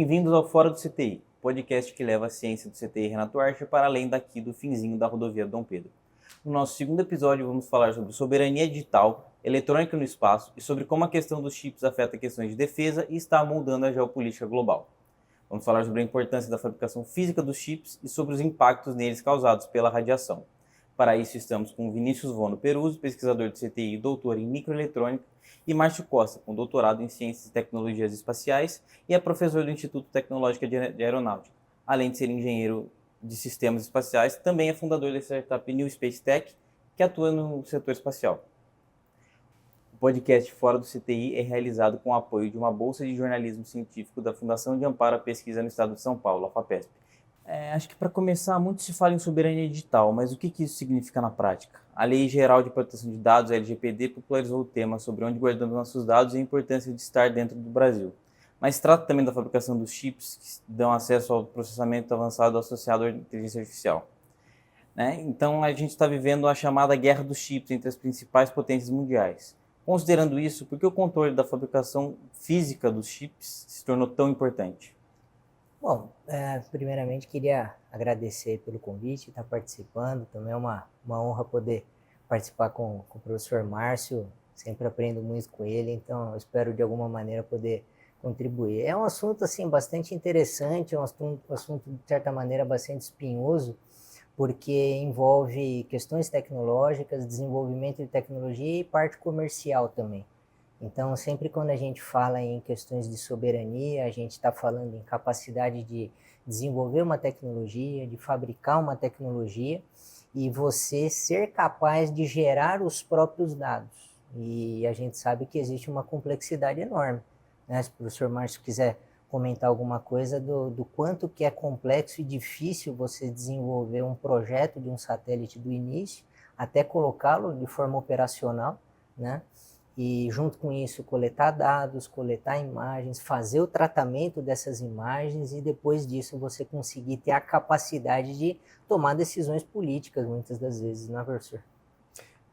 Bem-vindos ao Fora do CTI, podcast que leva a ciência do CTI Renato Archer para além daqui do finzinho da rodovia Dom Pedro. No nosso segundo episódio, vamos falar sobre soberania digital, eletrônica no espaço e sobre como a questão dos chips afeta questões de defesa e está moldando a geopolítica global. Vamos falar sobre a importância da fabricação física dos chips e sobre os impactos neles causados pela radiação. Para isso, estamos com Vinícius Vono Peruzzo, pesquisador do CTI e doutor em microeletrônica, e Márcio Costa, com doutorado em Ciências e Tecnologias Espaciais e é professor do Instituto Tecnológico de Aeronáutica. Além de ser engenheiro de sistemas espaciais, também é fundador da startup New Space Tech, que atua no setor espacial. O podcast Fora do CTI é realizado com o apoio de uma bolsa de jornalismo científico da Fundação de Amparo à Pesquisa no Estado de São Paulo, a FAPESP. Acho que para começar, muito se fala em soberania digital, mas o que isso significa na prática? A Lei Geral de Proteção de Dados, a LGPD, popularizou o tema sobre onde guardamos nossos dados e a importância de estar dentro do Brasil. Mas trata também da fabricação dos chips que dão acesso ao processamento avançado associado à inteligência artificial. Então a gente está vivendo a chamada guerra dos chips entre as principais potências mundiais. Considerando isso, por que o controle da fabricação física dos chips se tornou tão importante? Bom, primeiramente queria agradecer pelo convite, estar participando. Também é uma honra poder participar com o professor Márcio. Sempre aprendo muito com ele, então eu espero de alguma maneira poder contribuir. É um assunto assim bastante interessante, é um assunto de certa maneira bastante espinhoso, porque envolve questões tecnológicas, desenvolvimento de tecnologia e parte comercial também. Então, sempre quando a gente fala em questões de soberania, a gente está falando em capacidade de desenvolver uma tecnologia, de fabricar uma tecnologia e você ser capaz de gerar os próprios dados. E a gente sabe que existe uma complexidade enorme, né? Se o professor Márcio quiser comentar alguma coisa do quanto que é complexo e difícil você desenvolver um projeto de um satélite do início até colocá-lo de forma operacional, né? E junto com isso coletar dados, coletar imagens, fazer o tratamento dessas imagens e depois disso você conseguir ter a capacidade de tomar decisões políticas muitas das vezes, não é, professor?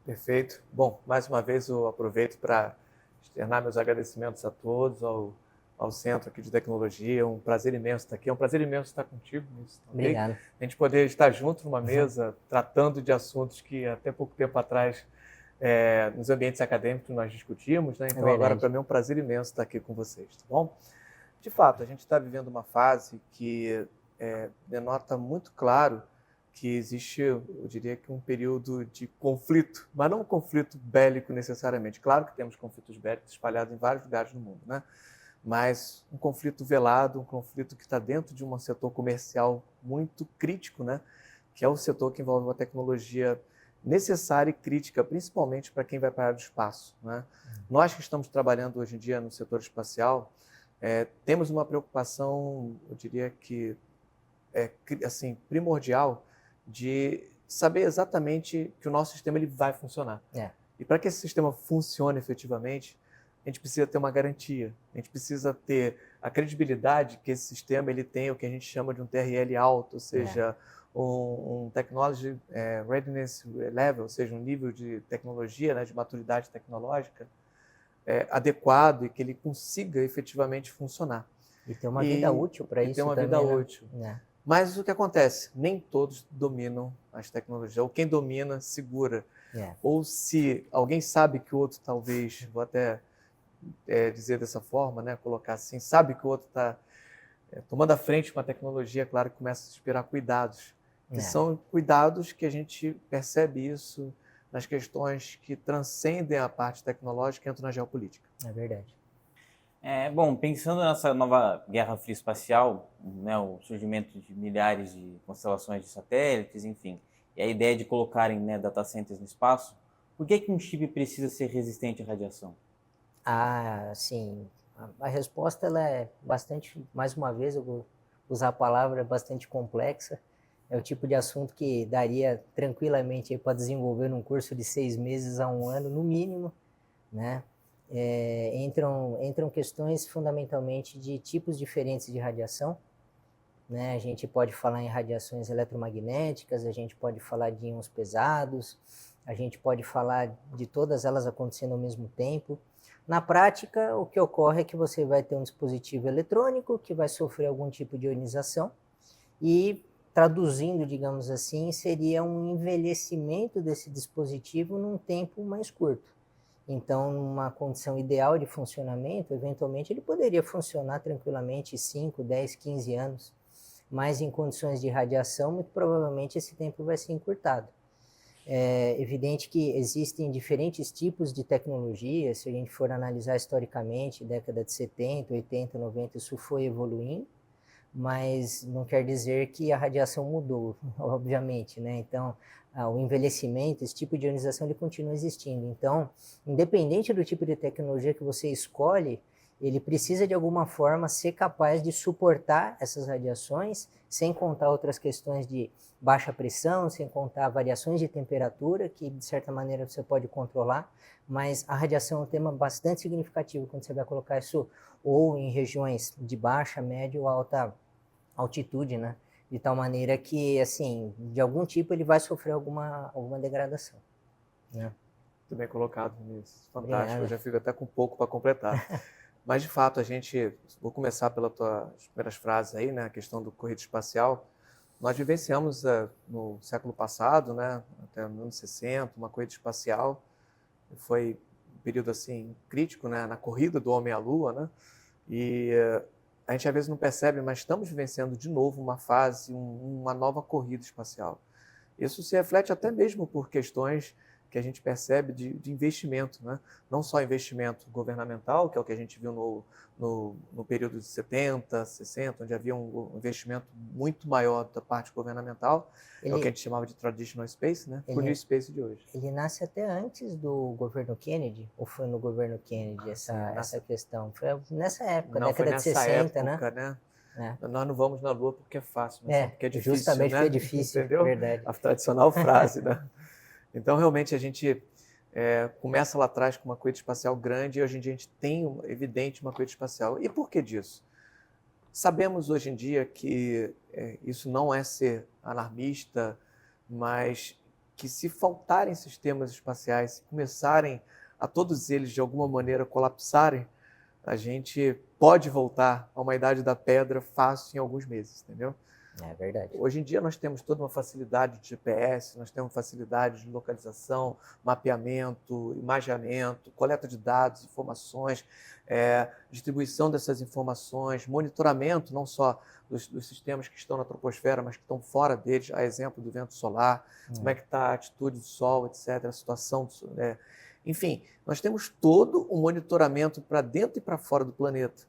Perfeito. Bom, mais uma vez eu aproveito para externar meus agradecimentos a todos, ao Centro aqui de Tecnologia. É um prazer imenso estar aqui. É um prazer imenso estar contigo. Obrigado. A gente poder estar junto numa mesa tratando de assuntos que até pouco tempo atrás nos ambientes acadêmicos nós discutimos, né? Então agora para mim é um prazer imenso estar aqui com vocês, tá bom? De fato, a gente está vivendo uma fase que denota muito claro que existe, eu diria que um período de conflito, mas não um conflito bélico necessariamente. Claro que temos conflitos bélicos espalhados em vários lugares do mundo, né? Mas um conflito velado, um conflito que está dentro de um setor comercial muito crítico, né? Que é o setor que envolve uma tecnologia necessária e crítica, principalmente para quem vai para a área do espaço, né? Nós que estamos trabalhando hoje em dia no setor espacial, temos uma preocupação, eu diria que assim, primordial, de saber exatamente que o nosso sistema ele vai funcionar. E para que esse sistema funcione efetivamente, a gente precisa ter uma garantia, a gente precisa ter a credibilidade que esse sistema ele tem o que a gente chama de um TRL alto, ou seja, um Technology Readiness Level, ou seja, um nível de tecnologia, né, de maturidade tecnológica adequado e que ele consiga efetivamente funcionar. E ter uma vida útil para isso também. Ter uma vida útil. Mas o que acontece? Nem todos dominam as tecnologias, ou quem domina, segura. Ou se alguém sabe que o outro talvez, vou até dizer dessa forma, né, colocar assim, sabe que o outro está tomando a frente com a tecnologia, claro que começa a esperar cuidados. Que são cuidados que a gente percebe isso nas questões que transcendem a parte tecnológica e entram na geopolítica. É verdade. Bom, pensando nessa nova guerra fria espacial, né, o surgimento de milhares de constelações de satélites, enfim, e a ideia de colocarem, né, data centers no espaço, por que um chip precisa ser resistente à radiação? Sim, a resposta ela é bastante, mais uma vez eu vou usar a palavra, bastante complexa. É o tipo de assunto que daria tranquilamente para desenvolver num curso de 6 meses a 1 ano, no mínimo, né? Entram questões fundamentalmente de tipos diferentes de radiação, né? A gente pode falar em radiações eletromagnéticas, a gente pode falar de íons pesados, a gente pode falar de todas elas acontecendo ao mesmo tempo. Na prática, o que ocorre é que você vai ter um dispositivo eletrônico que vai sofrer algum tipo de ionização e, traduzindo, digamos assim, seria um envelhecimento desse dispositivo num tempo mais curto. Então, numa condição ideal de funcionamento, eventualmente ele poderia funcionar tranquilamente 5, 10, 15 anos, mas em condições de radiação, muito provavelmente esse tempo vai ser encurtado. É evidente que existem diferentes tipos de tecnologia, se a gente for analisar historicamente, década de 70, 80, 90, isso foi evoluindo, mas não quer dizer que a radiação mudou, obviamente, né? Então, o envelhecimento, esse tipo de ionização, ele continua existindo. Então, independente do tipo de tecnologia que você escolhe, ele precisa de alguma forma ser capaz de suportar essas radiações, sem contar outras questões de baixa pressão, sem contar variações de temperatura, que de certa maneira você pode controlar, mas a radiação é um tema bastante significativo quando você vai colocar isso ou em regiões de baixa, média ou alta altitude, né? De tal maneira que, assim, de algum tipo ele vai sofrer alguma degradação, né? Muito bem colocado, Vinícius. Fantástico. Obrigado. Eu já fico até com pouco para completar. Mas, de fato, vou começar pelas tuas primeiras frases aí, né? A questão do corrida espacial. Nós vivenciamos no século passado, né? Até nos anos 60, uma corrida espacial. Foi um período, assim, crítico, né? Na corrida do homem à Lua, né? E a gente às vezes não percebe, mas estamos vivenciando de novo uma fase, uma nova corrida espacial. Isso se reflete até mesmo por questões que a gente percebe de investimento, né? Não só investimento governamental, que é o que a gente viu no período de 70, 60, onde havia um investimento muito maior da parte governamental, é o que a gente chamava de traditional space, né? Para o new space de hoje. Ele nasce até antes do governo Kennedy, ou foi no governo Kennedy essa questão? Foi nessa época, não, década foi nessa de 60, época, né? Nós não vamos na Lua porque é fácil, mas porque é difícil, justamente né? porque é difícil, entendeu? verdade. A tradicional frase, né? Então, realmente, a gente começa lá atrás com uma corrida espacial grande e hoje em dia a gente tem, evidente, uma corrida espacial. E por que disso? Sabemos hoje em dia que isso não é ser alarmista, mas que se faltarem sistemas espaciais, se começarem a todos eles de alguma maneira colapsarem, a gente pode voltar a uma idade da pedra fácil em alguns meses, entendeu? É verdade. Hoje em dia nós temos toda uma facilidade de GPS, nós temos facilidade de localização, mapeamento, imageamento, coleta de dados, informações, distribuição dessas informações, monitoramento não só dos sistemas que estão na troposfera, mas que estão fora deles, a exemplo do vento solar, como é que está a atitude do Sol, etc., a situação do enfim, nós temos todo um monitoramento para dentro e para fora do planeta.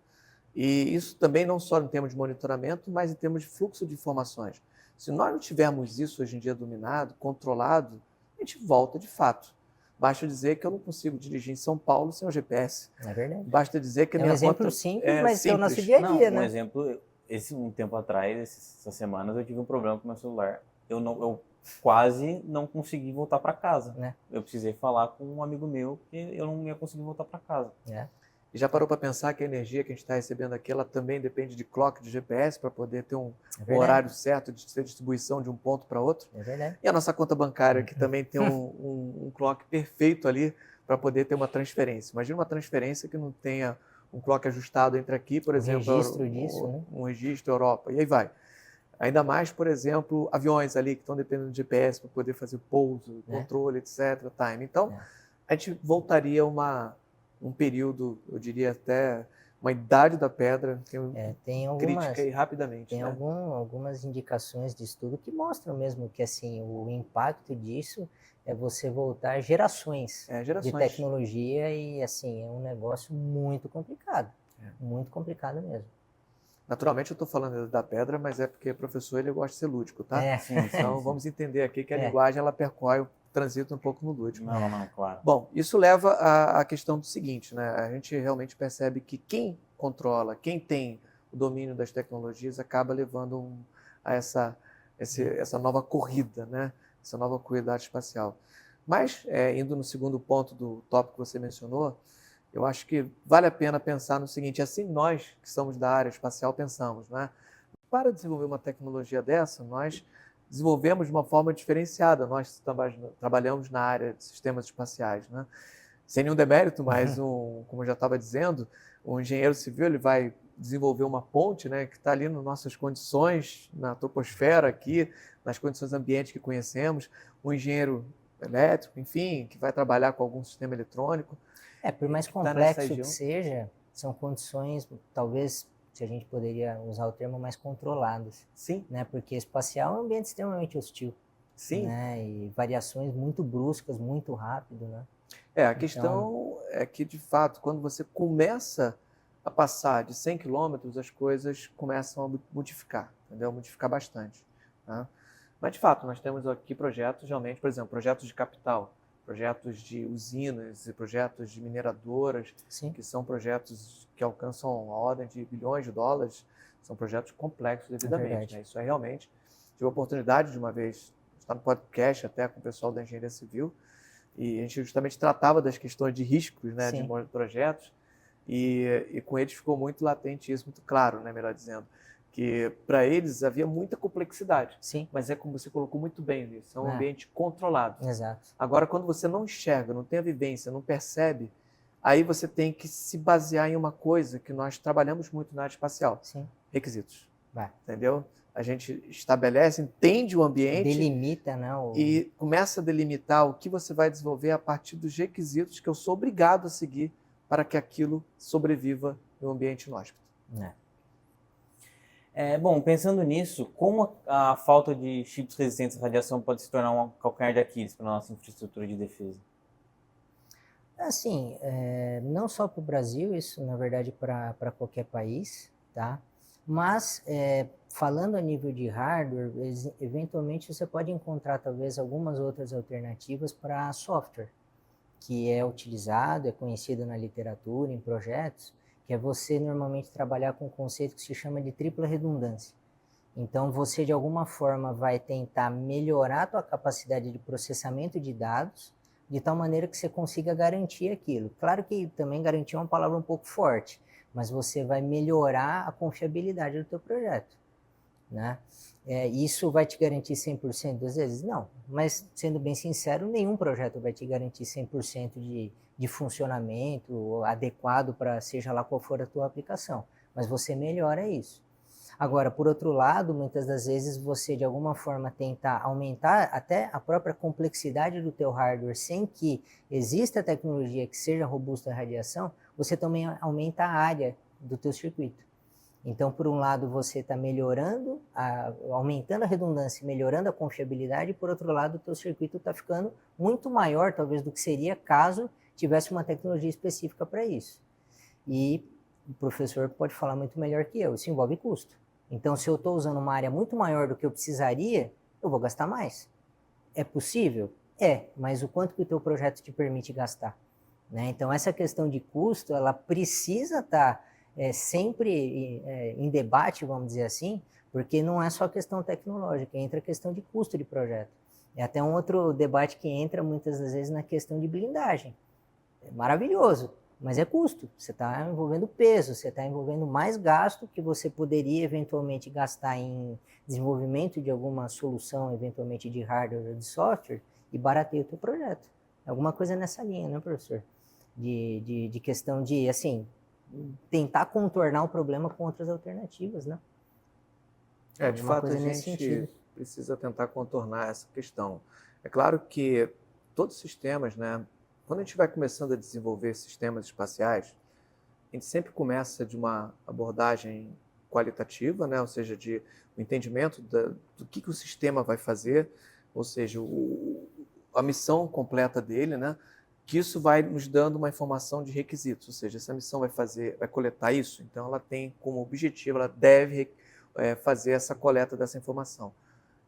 E isso também não só em termos de monitoramento, mas em termos de fluxo de informações. Se nós não tivermos isso hoje em dia dominado, controlado, a gente volta de fato. Basta dizer que eu não consigo dirigir em São Paulo sem o GPS. É verdade. Basta dizer que a um minha exemplo conta simples, mas é o nosso dia a dia, não, né? Um exemplo, um tempo atrás, essas semanas, eu tive um problema com o meu celular. Eu quase não consegui voltar para casa. Eu precisei falar com um amigo meu que eu não ia conseguir voltar para casa. E já parou para pensar que a energia que a gente está recebendo aqui, ela também depende de clock, de GPS, para poder ter um horário certo de distribuição de um ponto para outro? É verdade. E a nossa conta bancária, que também tem um clock perfeito ali para poder ter uma transferência. Imagina uma transferência que não tenha um clock ajustado entre aqui, por exemplo, registro disso, né? Um registro Europa, e aí vai. Ainda mais, por exemplo, aviões ali que estão dependendo de GPS para poder fazer pouso, controle, etc., time. Então, a gente voltaria a um período, eu diria até uma idade da pedra, tem crítica aí rapidamente. Tem algumas indicações de estudo que mostram mesmo que assim, o impacto disso é você voltar gerações de tecnologia e assim, é um negócio muito complicado. Muito complicado mesmo. Naturalmente eu estou falando da pedra, mas é porque o professor ele gosta de ser lúdico, tá? Sim. Então vamos entender aqui que a linguagem ela percorre o transito um pouco no lúdico. Não, claro. Bom, isso leva à questão do seguinte, né? A gente realmente percebe que quem controla, quem tem o domínio das tecnologias acaba levando a essa nova corrida, né? Essa nova corrida espacial. Mas, indo no segundo ponto do tópico que você mencionou, eu acho que vale a pena pensar no seguinte, assim nós que somos da área espacial pensamos, né? Para desenvolver uma tecnologia dessa, nós desenvolvemos de uma forma diferenciada, nós trabalhamos na área de sistemas espaciais, né? sem nenhum demérito, mas, como eu já estava dizendo, o engenheiro civil ele vai desenvolver uma ponte, né, que está ali nas nossas condições, na troposfera aqui, nas condições ambientes que conhecemos, o engenheiro elétrico, enfim, que vai trabalhar com algum sistema eletrônico. Por mais complexo que seja, são condições, talvez, se a gente poderia usar o termo, mais controladas. Sim. Né? Porque espacial é um ambiente extremamente hostil. Sim. Né? E variações muito bruscas, muito rápido, né? A questão é que, de fato, quando você começa a passar de 100 quilômetros, as coisas começam a modificar, entendeu? Modificar bastante. Tá? Mas, de fato, nós temos aqui projetos, realmente, por exemplo, projetos de capital, projetos de usinas e projetos de mineradoras, Sim. que são projetos que alcançam a ordem de bilhões de dólares, são projetos complexos devidamente. Né? Isso é realmente... Tive a oportunidade de uma vez estar no podcast até com o pessoal da engenharia civil, e a gente justamente tratava das questões de riscos, né, de projetos, e com eles ficou muito latente isso, muito claro, né, melhor dizendo, que para eles havia muita complexidade. Sim. Mas é como você colocou muito bem nisso, é um ambiente controlado. Exato. Agora, quando você não enxerga, não tem a vivência, não percebe, aí você tem que se basear em uma coisa que nós trabalhamos muito na área espacial. Sim. Requisitos. Vai. Entendeu? A gente estabelece, entende o ambiente. Delimita, né? E começa a delimitar o que você vai desenvolver a partir dos requisitos que eu sou obrigado a seguir para que aquilo sobreviva no ambiente inóspito. Bom, pensando nisso, como a falta de chips resistentes à radiação pode se tornar um calcanhar de Aquiles para a nossa infraestrutura de defesa? Assim, não só para o Brasil, isso na verdade para qualquer país, tá? Mas, falando a nível de hardware, eventualmente você pode encontrar talvez algumas outras alternativas para software, que é utilizado, é conhecido na literatura, em projetos, que é você normalmente trabalhar com um conceito que se chama de tripla redundância. Então, você de alguma forma vai tentar melhorar a tua capacidade de processamento de dados, de tal maneira que você consiga garantir aquilo. Claro que também garantir é uma palavra um pouco forte, mas você vai melhorar a confiabilidade do teu projeto, né? Isso vai te garantir 100% das vezes? Não, mas sendo bem sincero, nenhum projeto vai te garantir 100% de funcionamento adequado para seja lá qual for a tua aplicação, mas você melhora isso. Agora, por outro lado, muitas das vezes você de alguma forma tenta aumentar até a própria complexidade do teu hardware sem que exista tecnologia que seja robusta à radiação, você também aumenta a área do teu circuito. Então, por um lado, você está melhorando, aumentando a redundância, melhorando a confiabilidade, e por outro lado, o teu circuito está ficando muito maior, talvez, do que seria caso tivesse uma tecnologia específica para isso. E o professor pode falar muito melhor que eu, isso envolve custo. Então, se eu estou usando uma área muito maior do que eu precisaria, eu vou gastar mais. É possível? Mas o quanto que o teu projeto te permite gastar? Né? Então, essa questão de custo, ela precisa estar sempre em debate, vamos dizer assim, porque não é só questão tecnológica, entra a questão de custo de projeto. É até um outro debate que entra muitas das vezes na questão de blindagem. É maravilhoso, mas é custo. Você está envolvendo peso, você está envolvendo mais gasto que você poderia eventualmente gastar em desenvolvimento de alguma solução, eventualmente de hardware ou de software, e barateia o teu projeto. Alguma coisa nessa linha, né, professor? De questão de, assim, tentar contornar o problema com outras alternativas, né? De fato, a gente precisa tentar contornar essa questão. É claro que todos os sistemas, né? Quando a gente vai começando a desenvolver sistemas espaciais, a gente sempre começa de uma abordagem qualitativa, né? Ou seja, de o entendimento do que o sistema vai fazer, ou seja, a missão completa dele, né? Que isso vai nos dando uma informação de requisitos, ou seja, essa missão vai coletar isso, então ela tem como objetivo, ela deve fazer essa coleta dessa informação.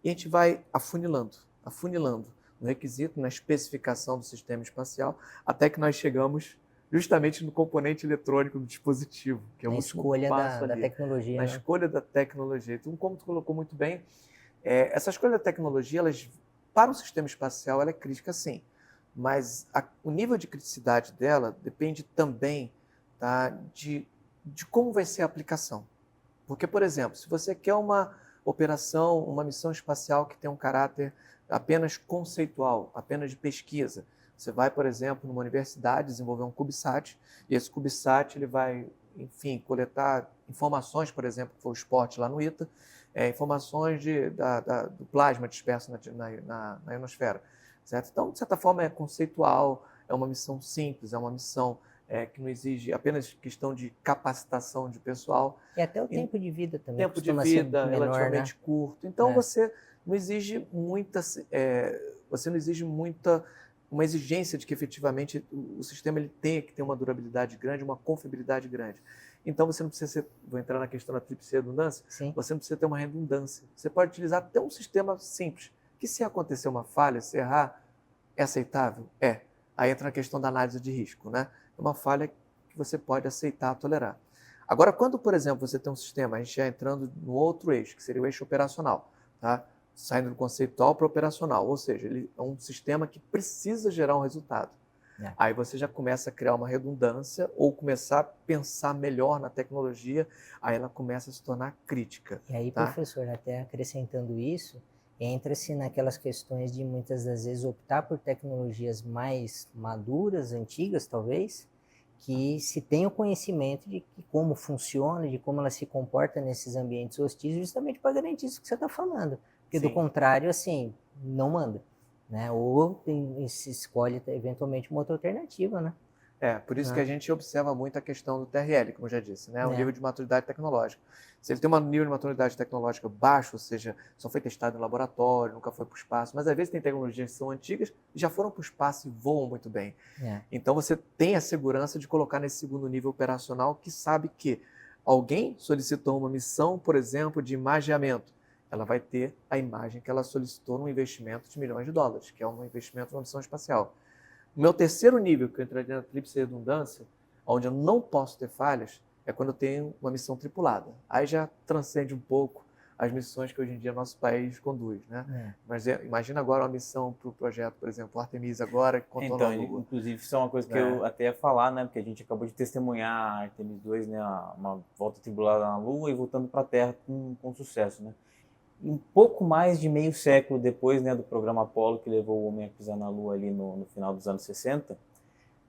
E a gente vai afunilando no requisito, na especificação do sistema espacial, até que nós chegamos justamente no componente eletrônico do dispositivo, que é o último passo da tecnologia. Na escolha da tecnologia. Então, como tu colocou muito bem, essa escolha da tecnologia, para o sistema espacial, ela é crítica sim, mas o nível de criticidade dela depende também, tá, de como vai ser a aplicação. Porque, por exemplo, se você quer uma missão espacial que tem um caráter apenas conceitual, apenas de pesquisa, Você vai, por exemplo, numa universidade desenvolver um CubeSat, e esse CubeSat ele vai, enfim, coletar informações, por exemplo, que foi o esporte lá no ITA, informações do plasma disperso na ionosfera. Certo? Então, de certa forma, é conceitual, é uma missão simples, é uma missão que não exige apenas questão de capacitação de pessoal. E até o tempo de vida também. Tempo de vida relativamente curto. Então, você não exige uma exigência de que efetivamente o sistema ele tenha que ter uma durabilidade grande, uma confiabilidade grande. Então, você não precisa ser, vou entrar na questão da tríplice redundância, você não precisa ter uma redundância. Você pode utilizar até um sistema simples, que se acontecer uma falha, se errar, é aceitável? É. Aí entra na questão da análise de risco, né? É uma falha que você pode aceitar, tolerar. Agora, quando, por exemplo, você tem um sistema, a gente já entrando no outro eixo, que seria o eixo operacional, tá? Saindo do conceitual para o operacional, ou seja, ele é um sistema que precisa gerar um resultado. Aí você já começa a criar uma redundância ou começar a pensar melhor na tecnologia, aí ela começa a se tornar crítica. E aí, professor, até acrescentando isso, entra-se naquelas questões de muitas das vezes optar por tecnologias mais maduras, antigas talvez, que se tem o conhecimento de como funciona, de como ela se comporta nesses ambientes hostis, justamente para garantir isso que você está falando. Porque do contrário, assim, não manda, né? Ou se escolhe eventualmente uma outra alternativa, né? Por isso que a gente observa muito a questão do TRL, como eu já disse, né? O nível de maturidade tecnológica. Se ele tem um nível de maturidade tecnológica baixo, ou seja, só foi testado em laboratório, nunca foi para o espaço, mas às vezes tem tecnologias que são antigas e já foram para o espaço e voam muito bem. Então você tem a segurança de colocar nesse segundo nível operacional que sabe que alguém solicitou uma missão, por exemplo, de imageamento. Ela vai ter a imagem que ela solicitou num investimento de milhões de dólares, que é um investimento numa missão espacial. O meu terceiro nível, que eu entraria na tríplice redundância, onde eu não posso ter falhas, é quando eu tenho uma missão tripulada. Aí já transcende um pouco as missões que hoje em dia nosso país conduz, né? Mas imagina agora uma missão para o projeto, por exemplo, o Artemis agora, que controla a Lua. Inclusive, isso é uma coisa que eu até ia falar, né? Porque a gente acabou de testemunhar a Artemis 2, né? Uma volta tripulada na Lua e voltando para a Terra com sucesso, né? Um pouco mais de meio século depois, né, do programa Apollo, que levou o homem a pisar na Lua ali no final dos anos 60,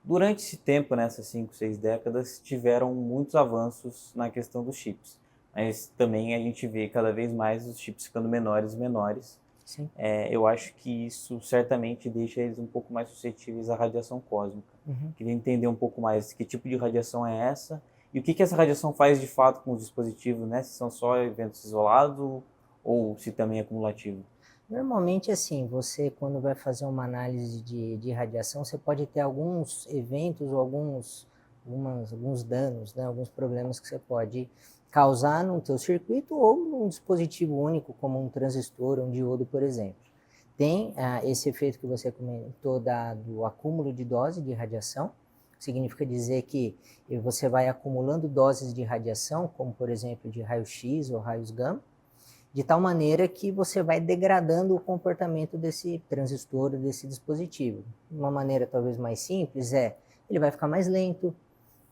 durante esse tempo, nessas 5, 6 décadas, tiveram muitos avanços na questão dos chips. Mas também a gente vê cada vez mais os chips ficando menores e menores. Sim. Eu acho que isso certamente deixa eles um pouco mais suscetíveis à radiação cósmica. Queria entender um pouco mais que tipo de radiação é essa e o que essa radiação faz de fato com os dispositivos, né? Se são só eventos isolados ou se também é acumulativo? Normalmente, assim, você quando vai fazer uma análise de radiação, você pode ter alguns eventos ou alguns danos, né? Alguns problemas que você pode causar no teu circuito ou num dispositivo único, como um transistor, um diodo, por exemplo. Tem esse efeito que você comentou do acúmulo de dose de radiação, significa dizer que você vai acumulando doses de radiação, como por exemplo de raio-x ou raios gama, de tal maneira que você vai degradando o comportamento desse transistor, desse dispositivo. Uma maneira talvez mais simples ele vai ficar mais lento,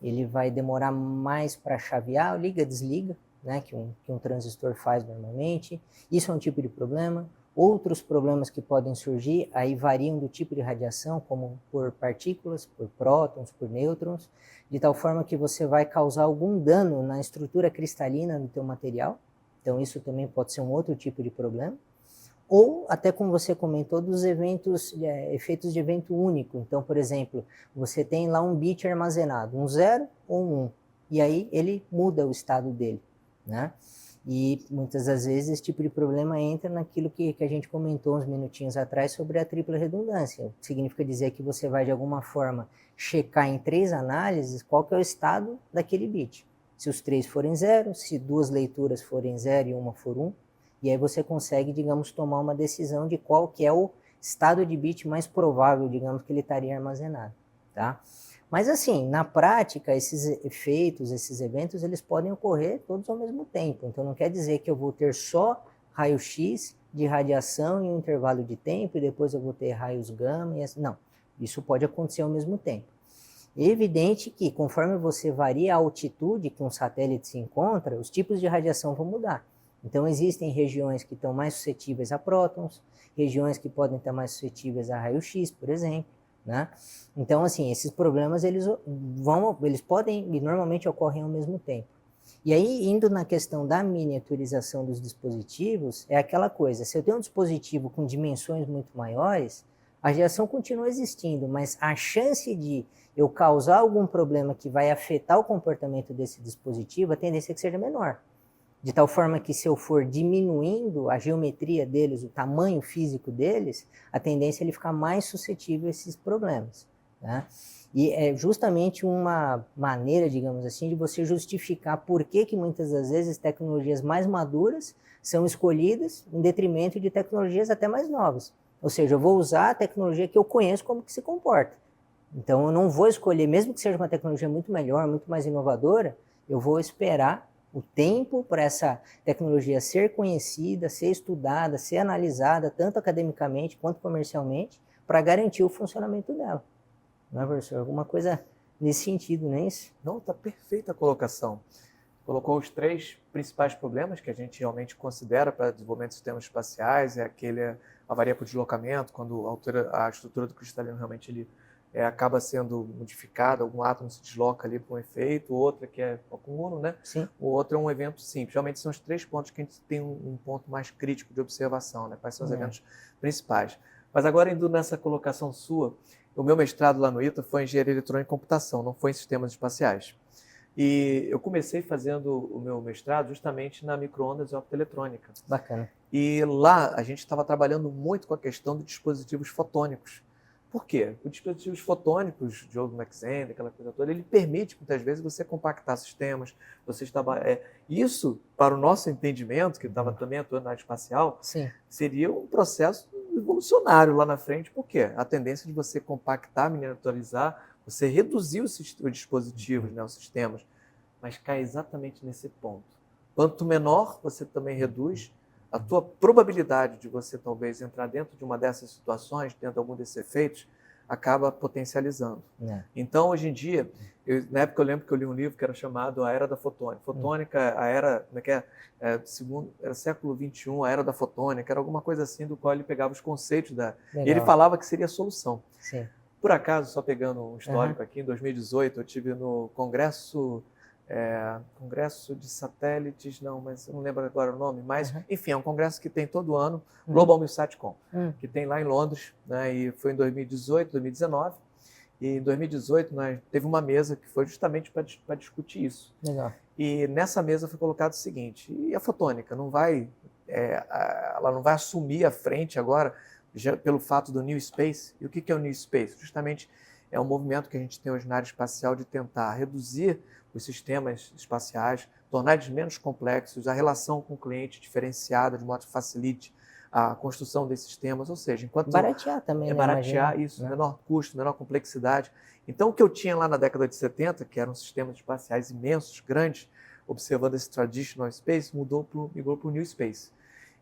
ele vai demorar mais para chavear, liga, desliga, né, que um transistor faz normalmente. Isso é um tipo de problema. Outros problemas que podem surgir, aí variam do tipo de radiação, como por partículas, por prótons, por nêutrons, de tal forma que você vai causar algum dano na estrutura cristalina do teu material. Então, isso também pode ser um outro tipo de problema. Ou, até como você comentou, dos efeitos de evento único. Então, por exemplo, você tem lá um bit armazenado, um 0 ou um 1, e aí ele muda o estado dele, né? E muitas das vezes esse tipo de problema entra naquilo que a gente comentou uns minutinhos atrás sobre a tripla redundância. Significa dizer que você vai, de alguma forma, checar em 3 análises qual que é o estado daquele bit. Se os 3 forem 0, se 2 leituras forem 0 e uma for 1, e aí você consegue, digamos, tomar uma decisão de qual que é o estado de bit mais provável, digamos, que ele estaria armazenado, tá? Mas assim, na prática, esses efeitos, esses eventos, eles podem ocorrer todos ao mesmo tempo. Então não quer dizer que eu vou ter só raio-x de radiação em um intervalo de tempo e depois eu vou ter raios gama e assim. Não, isso pode acontecer ao mesmo tempo. É evidente que conforme você varia a altitude que um satélite se encontra, os tipos de radiação vão mudar. Então existem regiões que estão mais suscetíveis a prótons, regiões que podem estar mais suscetíveis a raio-x, por exemplo, né? Então, assim, esses problemas, eles podem e normalmente ocorrem ao mesmo tempo. E aí, indo na questão da miniaturização dos dispositivos, é aquela coisa, se eu tenho um dispositivo com dimensões muito maiores, a radiação continua existindo, mas a chance de eu causar algum problema que vai afetar o comportamento desse dispositivo, a tendência é que seja menor. De tal forma que se eu for diminuindo a geometria deles, o tamanho físico deles, a tendência é ele ficar mais suscetível a esses problemas, né? E é justamente uma maneira, digamos assim, de você justificar por que muitas das vezes tecnologias mais maduras são escolhidas em detrimento de tecnologias até mais novas. Ou seja, eu vou usar a tecnologia que eu conheço como que se comporta. Então, eu não vou escolher, mesmo que seja uma tecnologia muito melhor, muito mais inovadora, eu vou esperar o tempo para essa tecnologia ser conhecida, ser estudada, ser analisada, tanto academicamente quanto comercialmente, para garantir o funcionamento dela. Não é, professor? Alguma coisa nesse sentido, não é isso? Não, está perfeita a colocação. Colocou os 3 principais problemas que a gente realmente considera para desenvolvimento de sistemas espaciais, a avaria por deslocamento, quando a estrutura do cristalino realmente acaba sendo modificada, algum átomo se desloca ali para um efeito, outra que é o acúmulo, né? Sim. O outro é um evento simples. Realmente são os 3 pontos que a gente tem um ponto mais crítico de observação, né? Quais são os eventos principais. Mas agora, indo nessa colocação sua, o meu mestrado lá no ITA foi em engenharia eletrônica e computação, não foi em sistemas espaciais. E eu comecei fazendo o meu mestrado justamente na micro-ondas e optoeletrônica. Bacana. E lá a gente estava trabalhando muito com a questão de dispositivos fotônicos. Por quê? Os dispositivos fotônicos, Diogo Alexander, aquela coisa toda, ele permite muitas vezes você compactar sistemas. Isso, para o nosso entendimento, que estava também atuando na área espacial, Sim. seria um processo evolucionário lá na frente. Por quê? A tendência de você compactar, miniaturizar, você reduzir os dispositivos, né, os sistemas, mas cai exatamente nesse ponto. Quanto menor você também reduz, a tua probabilidade de você talvez entrar dentro de uma dessas situações, dentro de algum desses efeitos, acaba potencializando. Então, hoje em dia, na época eu lembro que eu li um livro que era chamado A Era da Fotônica. Fotônica, a era, era século XXI, a Era da Fotônica, era alguma coisa assim, do qual ele pegava os conceitos e ele falava que seria a solução. Sim. Por acaso, só pegando um histórico aqui, em 2018 eu tive no Congresso de Satélites, mas eu não lembro agora o nome, mas enfim, é um congresso que tem todo ano, Global MILSATCOM, que tem lá em Londres, né, e foi em 2018, 2019, e em 2018 teve uma mesa que foi justamente para discutir isso. Legal. E nessa mesa foi colocado o seguinte, e a fotônica ela não vai assumir a frente agora, já pelo fato do New Space. E o que é o New Space? Justamente é um movimento que a gente tem hoje na área espacial de tentar reduzir os sistemas espaciais, tornar eles menos complexos, a relação com o cliente diferenciada, de modo que facilite a construção desses sistemas, ou seja, enquanto baratear também, baratear imagina, isso, menor custo, menor complexidade. Então, o que eu tinha lá na década de 70, que eram sistemas espaciais imensos, grandes, observando esse traditional space, migrou para o New Space.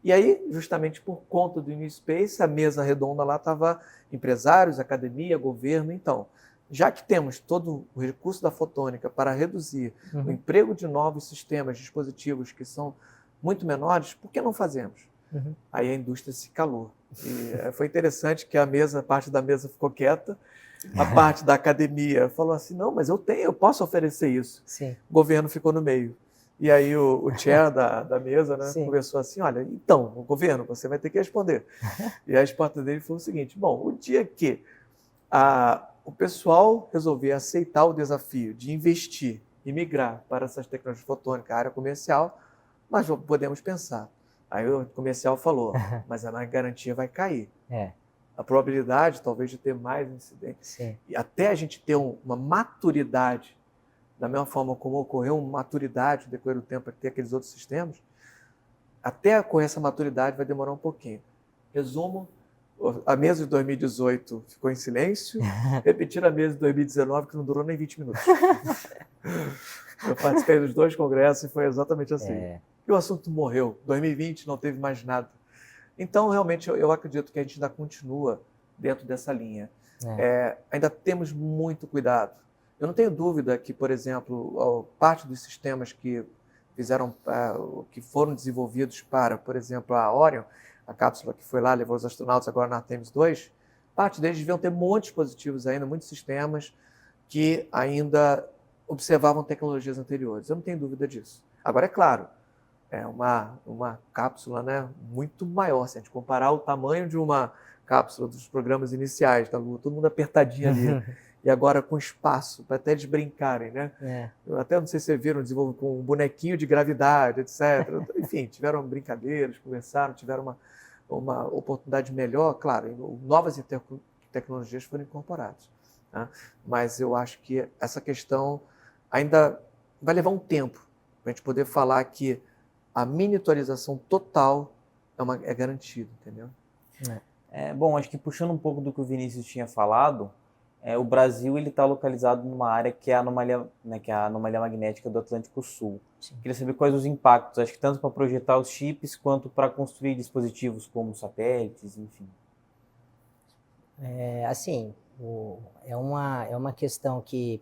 E aí, justamente por conta do New Space, a mesa redonda lá estava empresários, academia, governo. Então, já que temos todo o recurso da fotônica para reduzir o emprego de novos sistemas, dispositivos que são muito menores, por que não fazemos? Aí a indústria se calou. E foi interessante que a parte da mesa ficou quieta, a parte da academia falou assim, não, mas eu posso oferecer isso. Sim. O governo ficou no meio. E aí o chair da mesa, né, conversou assim, olha, então, o governo, você vai ter que responder. E a resposta dele foi o seguinte, bom, o dia que o pessoal resolver aceitar o desafio de investir e migrar para essas tecnologias fotônicas, a área comercial, nós podemos pensar. Aí o comercial falou, mas a garantia vai cair. A probabilidade, talvez, de ter mais incidentes. E até a gente ter uma maturidade, da mesma forma como ocorreu uma maturidade no decorrer do tempo para ter aqueles outros sistemas, até ocorrer essa maturidade vai demorar um pouquinho. Resumo, a mesa de 2018 ficou em silêncio, repetiram a mesa de 2019, que não durou nem 20 minutos. Eu participei dos 2 congressos e foi exatamente assim. E o assunto morreu. 2020 não teve mais nada. Então, realmente, eu acredito que a gente ainda continua dentro dessa linha. Ainda temos muito cuidado. Eu não tenho dúvida que, por exemplo, parte dos sistemas que foram desenvolvidos para, por exemplo, a Orion, a cápsula que foi lá, levou os astronautas agora na Artemis 2, parte deles deviam ter muitos dispositivos ainda, muitos sistemas que ainda observavam tecnologias anteriores. Eu não tenho dúvida disso. Agora, é claro, é uma cápsula, né, muito maior. Se a gente comparar o tamanho de uma cápsula dos programas iniciais da Lua, todo mundo apertadinho ali, e agora com espaço para até eles brincarem, né? Eu até não sei se vocês viram, desenvolvem com um bonequinho de gravidade, etc. Enfim, tiveram brincadeiras, conversaram, tiveram uma oportunidade melhor. Claro, novas tecnologias foram incorporadas, tá? Mas eu acho que essa questão ainda vai levar um tempo para a gente poder falar que a miniaturização total é garantida, entendeu? Bom, acho que puxando um pouco do que o Vinícius tinha falado, o Brasil está localizado numa área que é a anomalia, né, que é a anomalia magnética do Atlântico Sul. Sim. Queria saber quais os impactos, acho que tanto para projetar os chips quanto para construir dispositivos como satélites, enfim. É uma questão que,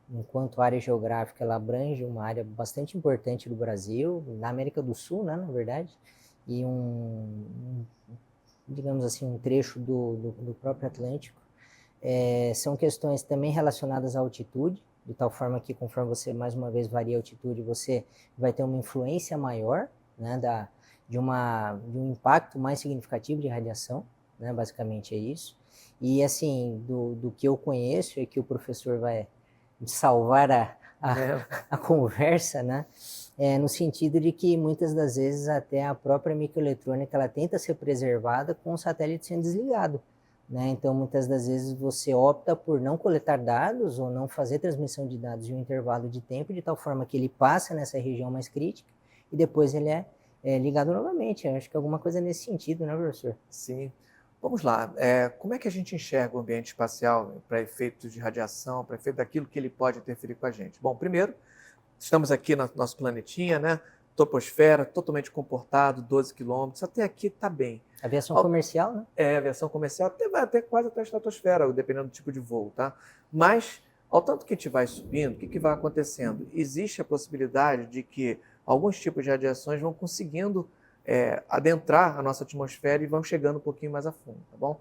enquanto área geográfica, ela abrange uma área bastante importante do Brasil, na América do Sul, né, na verdade, e digamos assim, um trecho do próprio Atlântico. São questões também relacionadas à altitude, de tal forma que, conforme você, mais uma vez, varia a altitude, você vai ter uma influência maior, né, de um impacto mais significativo de radiação, né, basicamente é isso. E, assim, do que eu conheço, é que o professor vai salvar a conversa, né, no sentido de que, muitas das vezes, até a própria microeletrônica, ela tenta ser preservada com o satélite sendo desligado. Né? Então, muitas das vezes você opta por não coletar dados ou não fazer transmissão de dados em um intervalo de tempo, de tal forma que ele passa nessa região mais crítica e depois ele é ligado novamente. Eu acho que é alguma coisa nesse sentido, né, professor? Sim. Vamos lá. Como é que a gente enxerga o ambiente espacial para efeitos de radiação, para efeito daquilo que ele pode interferir com a gente? Bom, primeiro, estamos aqui no nosso planetinha, né? Troposfera, totalmente comportado, 12 quilômetros, até aqui está bem. Aviação comercial, né? Aviação comercial vai até quase até a estratosfera, dependendo do tipo de voo, tá? Mas, ao tanto que a gente vai subindo, o que vai acontecendo? Existe a possibilidade de que alguns tipos de radiações vão conseguindo adentrar a nossa atmosfera e vão chegando um pouquinho mais a fundo, tá bom?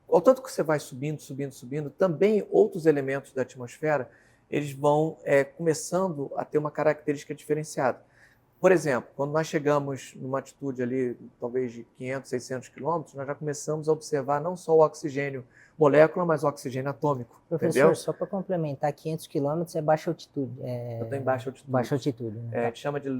Ao tanto que você vai subindo, também outros elementos da atmosfera, eles vão começando a ter uma característica diferenciada. Por exemplo, quando nós chegamos numa altitude ali, talvez de 500, 600 quilômetros, nós já começamos a observar não só o oxigênio molécula, mas o oxigênio atômico. Professor, entendeu? Só para complementar, 500 quilômetros é baixa altitude. Eu estou em baixa altitude. Baixa altitude, né? A gente chama de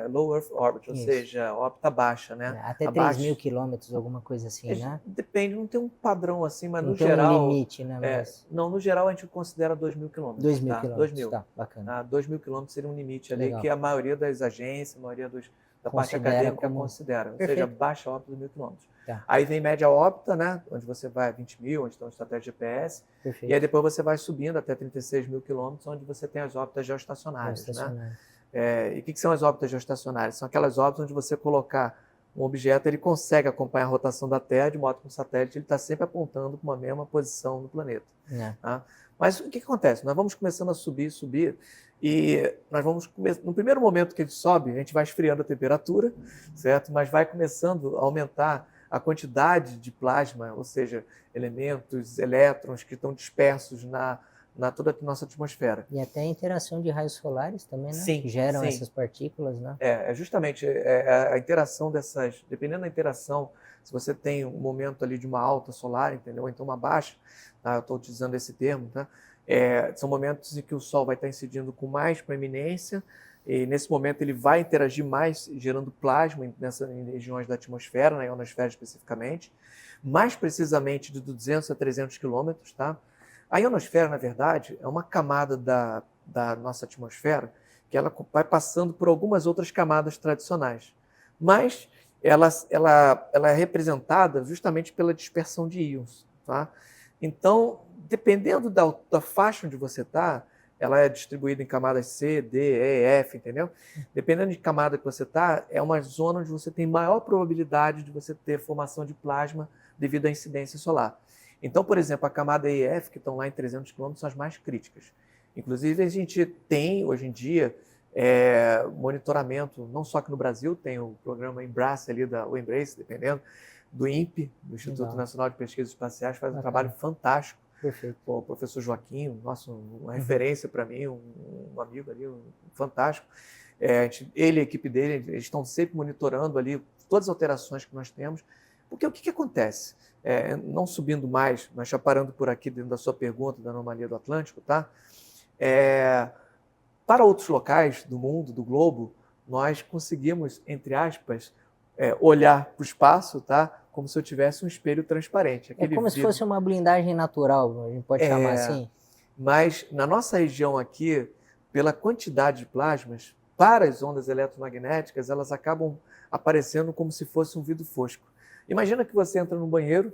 low Earth orbit, ou seja, órbita baixa, né? Até 3.000 quilômetros, alguma coisa assim, né? Depende, não tem um padrão assim, mas não no tem geral... um limite, né? Mas... Não, no geral a gente considera 2.000 quilômetros. 2.000 quilômetros, 2.000. tá, bacana. 2.000 quilômetros seria um limite ali, Legal. que a maioria das agências, a maioria da parte Considera acadêmica como... considera. Ou Perfeito. seja, baixa órbita 2.000 quilômetros. Tá. Aí vem média órbita, né? Onde você vai a 20.000, onde estão os satélites GPS. Perfeito. E aí depois você vai subindo até 36.000 quilômetros, onde você tem as órbitas geoestacionárias. Né? E o que são as órbitas geoestacionárias? São aquelas órbitas onde você colocar um objeto, ele consegue acompanhar a rotação da Terra, de modo que o satélite está sempre apontando para uma mesma posição no planeta. Tá? Mas o que acontece? Nós vamos começando a subir, e nós vamos no primeiro momento que ele sobe, a gente vai esfriando a temperatura, certo? Mas vai começando a aumentar a quantidade de plasma, ou seja, elementos, elétrons que estão dispersos na toda a nossa atmosfera. E até a interação de raios solares também, né? Sim, que geram sim. essas partículas, né? Justamente a interação dessas, dependendo da interação, se você tem um momento ali de uma alta solar, entendeu? Ou então uma baixa, tá? Eu estou utilizando esse termo, tá? São momentos em que o Sol vai estar incidindo com mais proeminência, e nesse momento ele vai interagir mais, gerando plasma em regiões da atmosfera, na ionosfera especificamente, mais precisamente de 200 a 300 quilômetros, tá? A ionosfera, na verdade, é uma camada da nossa atmosfera que ela vai passando por algumas outras camadas tradicionais, mas ela é representada justamente pela dispersão de íons, tá? Então, dependendo da faixa onde você está, ela é distribuída em camadas C, D, E, F, entendeu? Dependendo de camada que você está, é uma zona onde você tem maior probabilidade de você ter formação de plasma devido à incidência solar. Então, por exemplo, a camada E e F, que estão lá em 300 km, são as mais críticas. Inclusive, a gente tem, hoje em dia, monitoramento, não só aqui no Brasil, tem o programa Embrace ali, ou Embrace, dependendo, do INPE, do Instituto Legal. Nacional de Pesquisas Espaciais, faz um Bacana. trabalho fantástico. Perfeito. Pô, o professor Joaquim, nossa, uma referência para mim, um amigo ali, fantástico. Ele e a equipe dele, eles estão sempre monitorando ali todas as alterações que nós temos. Porque o que acontece? Não subindo mais, mas já parando por aqui dentro da sua pergunta da anomalia do Atlântico, tá? Para outros locais do mundo, do globo, nós conseguimos, entre aspas, olhar para o espaço, tá? Como se eu tivesse um espelho transparente. É como se fosse uma blindagem natural, a gente pode chamar assim? Mas na nossa região aqui, pela quantidade de plasmas, para as ondas eletromagnéticas, elas acabam aparecendo como se fosse um vidro fosco. Imagina que você entra no banheiro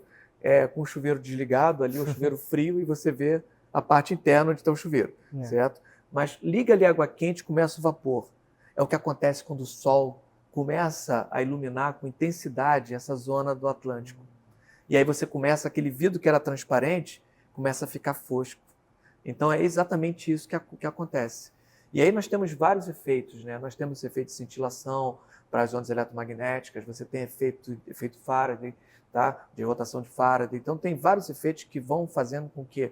com o chuveiro desligado, ali o chuveiro frio, e você vê a parte interna onde está o chuveiro, certo? Mas liga ali a água quente, começa o vapor. É o que acontece quando o Sol começa a iluminar com intensidade essa zona do Atlântico. E aí você começa, aquele vidro que era transparente, começa a ficar fosco. Então é exatamente isso que acontece. E aí nós temos vários efeitos, né? Nós temos efeito de cintilação para as ondas eletromagnéticas, você tem efeito Faraday, tá? De rotação de Faraday. Então tem vários efeitos que vão fazendo com que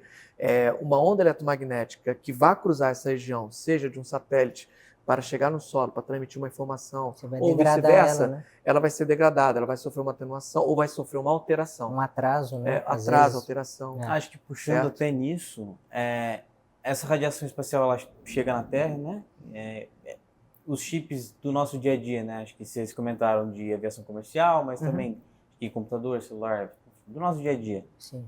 uma onda eletromagnética que vá cruzar essa região, seja de um satélite para chegar no solo, para transmitir uma informação, ou vice-versa, né? Ela vai ser degradada, ela vai sofrer uma atenuação ou vai sofrer uma alteração. Um atraso, né? Atraso, alteração. Acho que puxando até nisso, essa radiação espacial ela chega na Terra, né? Os chips do nosso dia a dia, né? Acho que vocês comentaram de aviação comercial, mas também de computador, celular, do nosso dia a dia. Sim.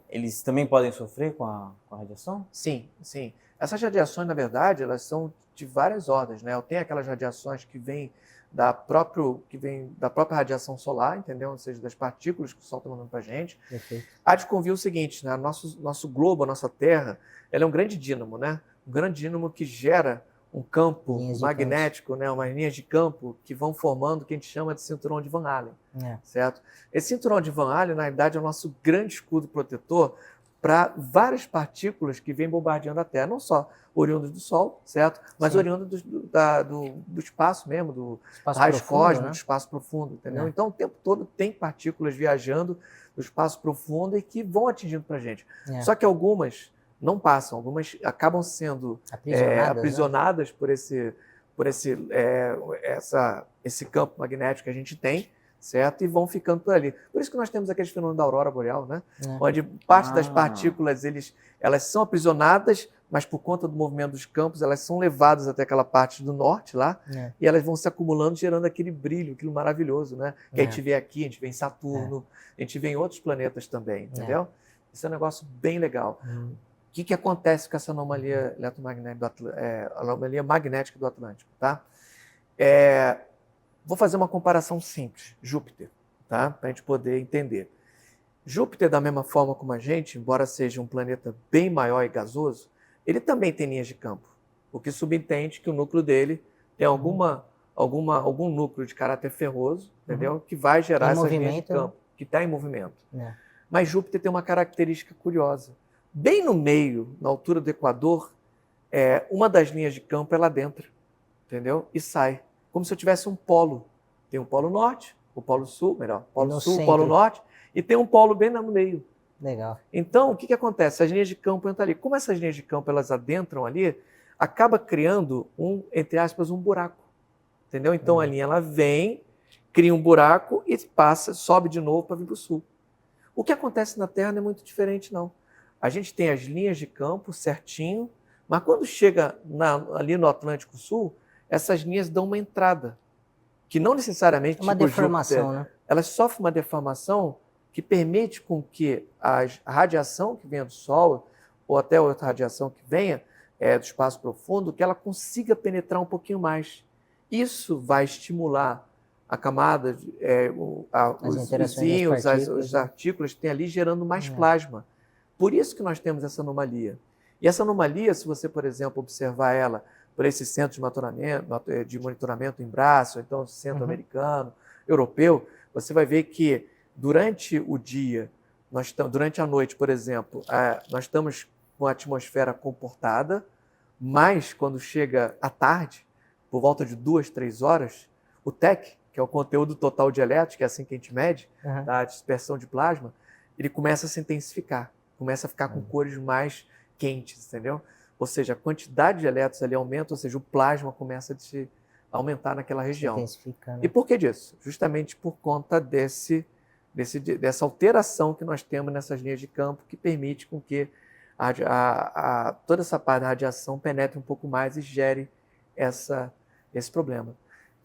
Eles também podem sofrer com a radiação? Sim, sim. Essas radiações, na verdade, elas são de várias ordens, né? Tem aquelas radiações que vêm da própria radiação solar, entendeu? Ou seja, das partículas que o Sol está mandando para a gente. Perfeito. Há de convir o seguinte, né? Nosso globo, a nossa Terra, ela é um grande dínamo, né? Um grande dínamo que gera um campo magnético, né? Umas linhas de campo que vão formando o que a gente chama de cinturão de Van Allen, certo? Esse cinturão de Van Allen, na verdade, é o nosso grande escudo protetor para várias partículas que vêm bombardeando a Terra, não só oriundas do Sol, certo? Mas oriundas do espaço mesmo, do raio cósmico, do espaço profundo, entendeu? Então, o tempo todo tem partículas viajando do espaço profundo e que vão atingindo para a gente. Só que algumas não passam, algumas acabam sendo aprisionadas, né? por esse campo magnético que a gente tem, certo? E vão ficando por ali. Por isso que nós temos aqueles fenômenos da aurora boreal, né? Onde parte das partículas elas são aprisionadas, mas por conta do movimento dos campos, elas são levadas até aquela parte do norte lá, e elas vão se acumulando, gerando aquele brilho, aquilo maravilhoso, né? Que a gente vê aqui, a gente vê em Saturno, a gente vê em outros planetas também, entendeu? Isso é um negócio bem legal. O que acontece com essa anomalia anomalia magnética do Atlântico, tá? Vou fazer uma comparação simples. Júpiter, tá? Para a gente poder entender. Júpiter, da mesma forma como a gente, embora seja um planeta bem maior e gasoso, ele também tem linhas de campo, o que subentende que o núcleo dele tem algum núcleo de caráter ferroso, entendeu? Que vai gerar essas linhas de campo, que está em movimento. Mas Júpiter tem uma característica curiosa. Bem no meio, na altura do Equador, uma das linhas de campo é lá dentro, entendeu? E sai. Como se eu tivesse um polo. Tem um polo norte, o polo sul, polo sul, centro. Polo norte, e tem um polo bem no meio. Legal. Então, o que acontece? As linhas de campo entram ali. Como essas linhas de campo elas adentram ali, acaba criando entre aspas, um buraco. Entendeu? Então a linha ela vem, cria um buraco e sobe de novo para vir para o sul. O que acontece na Terra não é muito diferente, não. A gente tem as linhas de campo certinho, mas quando chega ali no Atlântico Sul, essas linhas dão uma entrada, que não necessariamente... Uma deformação, Júpiter, né? Elas sofrem uma deformação que permite com que a radiação que venha do Sol, ou até outra radiação que venha do espaço profundo, que ela consiga penetrar um pouquinho mais. Isso vai estimular a camada, os íons, as partículas que tem ali, gerando mais plasma. Por isso que nós temos essa anomalia. E essa anomalia, se você, por exemplo, observar ela por esse centro de monitoramento em braço, ou então centro americano, europeu, você vai ver que durante o dia, durante a noite, por exemplo, nós estamos com a atmosfera comportada, mas quando chega à tarde, por volta de 2, 3 horas, o TEC, que é o conteúdo total de elétrons, que é assim que a gente mede, Aham. a dispersão de plasma, ele começa a se intensificar, começa a ficar com cores mais quentes, entendeu? Ou seja, a quantidade de elétrons ali aumenta, ou seja, o plasma começa a se aumentar naquela região. Intensificando. E por que disso? Justamente por conta dessa alteração que nós temos nessas linhas de campo, que permite com que toda essa parte da radiação penetre um pouco mais e gere esse problema.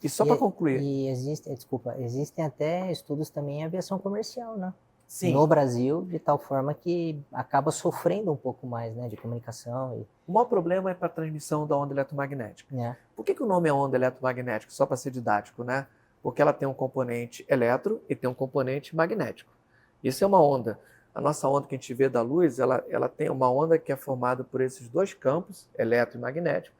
E só para concluir. E existem até estudos também em aviação comercial, né? Sim. No Brasil, de tal forma que acaba sofrendo um pouco mais, né, de comunicação. O maior problema é para a transmissão da onda eletromagnética. Por que o nome é onda eletromagnética? Só para ser didático, né? Porque ela tem um componente eletro e tem um componente magnético. Isso é uma onda. A nossa onda que a gente vê da luz, ela tem uma onda que é formada por esses dois campos, eletro e magnético,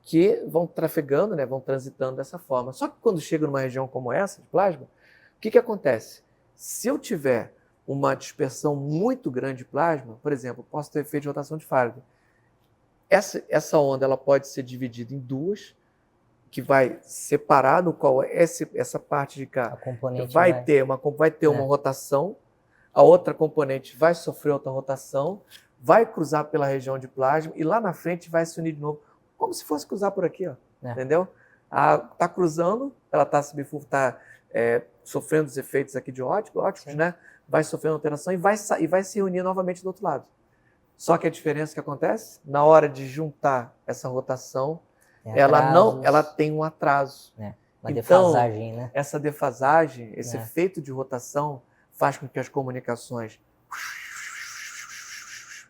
que vão trafegando, né, vão transitando dessa forma. Só que quando chega numa região como essa, de plasma, o que acontece? Se eu tiver uma dispersão muito grande de plasma, por exemplo, posso ter efeito de rotação de Faraday. Essa onda ela pode ser dividida em duas, que vai separar no qual essa parte de cá vai ter uma rotação, a outra componente vai sofrer outra rotação, vai cruzar pela região de plasma e lá na frente vai se unir de novo, como se fosse cruzar por aqui, ó, entendeu? Está cruzando, ela está sofrendo os efeitos aqui de óticos, né? Vai sofrendo alteração e vai se reunir novamente do outro lado. Só que a diferença que acontece, na hora de juntar essa rotação, ela tem um atraso. Uma defasagem, né? Essa defasagem, esse efeito de rotação faz com que as comunicações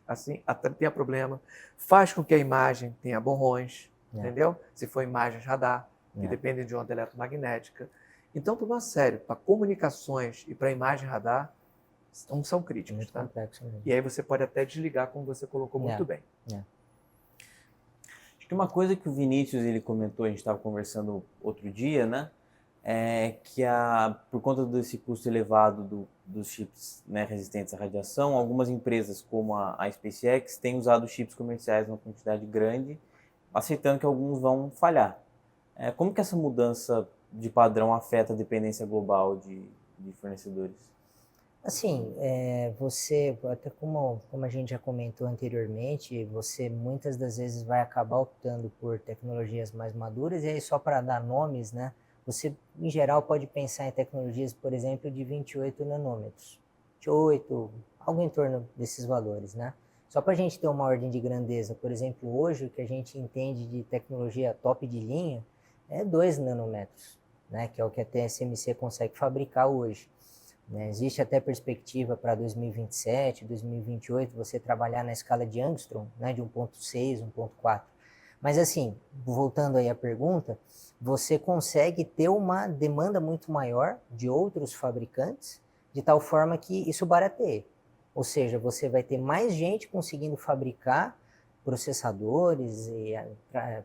assim tenha problema, faz com que a imagem tenha borrões, entendeu? Se for imagens radar, que dependem de onda eletromagnética. Então, problema sério, para comunicações e para imagem radar, são críticos. Muito complexo mesmo. E aí você pode até desligar, como você colocou muito bem. Acho que uma coisa que o Vinícius ele comentou, a gente estava conversando outro dia, né? É que por conta desse custo elevado dos chips, né, resistentes à radiação, algumas empresas como a SpaceX têm usado chips comerciais numa quantidade grande, aceitando que alguns vão falhar. Como que essa mudança de padrão afeta a dependência global de fornecedores? Assim, até como a gente já comentou anteriormente, você muitas das vezes vai acabar optando por tecnologias mais maduras, e aí só para dar nomes, né? Você, em geral, pode pensar em tecnologias, por exemplo, de 28 nanômetros. 28, algo em torno desses valores, né? Só para a gente ter uma ordem de grandeza, por exemplo, hoje o que a gente entende de tecnologia top de linha é 2 nanômetros, né? Que é o que a TSMC consegue fabricar hoje. Existe até perspectiva para 2027, 2028, você trabalhar na escala de Angstrom, né, de 1.6, 1.4. Mas assim, voltando aí à pergunta, você consegue ter uma demanda muito maior de outros fabricantes, de tal forma que isso barateia. Ou seja, você vai ter mais gente conseguindo fabricar processadores,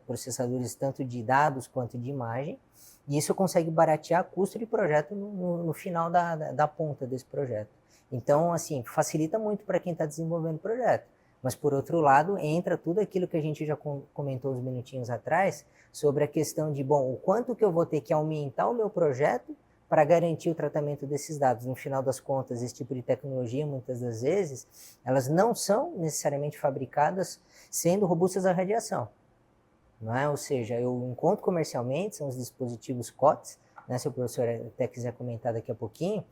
processadores tanto de dados quanto de imagem, e isso consegue baratear custo de projeto no final da ponta desse projeto. Então, assim, facilita muito para quem está desenvolvendo o projeto. Mas, por outro lado, entra tudo aquilo que a gente já comentou uns minutinhos atrás, sobre a questão de, bom, o quanto que eu vou ter que aumentar o meu projeto para garantir o tratamento desses dados. No final das contas, esse tipo de tecnologia, muitas das vezes, elas não são necessariamente fabricadas sendo robustas à radiação. Não é? Ou seja, eu encontro comercialmente, são os dispositivos COTS, né, se o professor até quiser comentar daqui a pouquinho,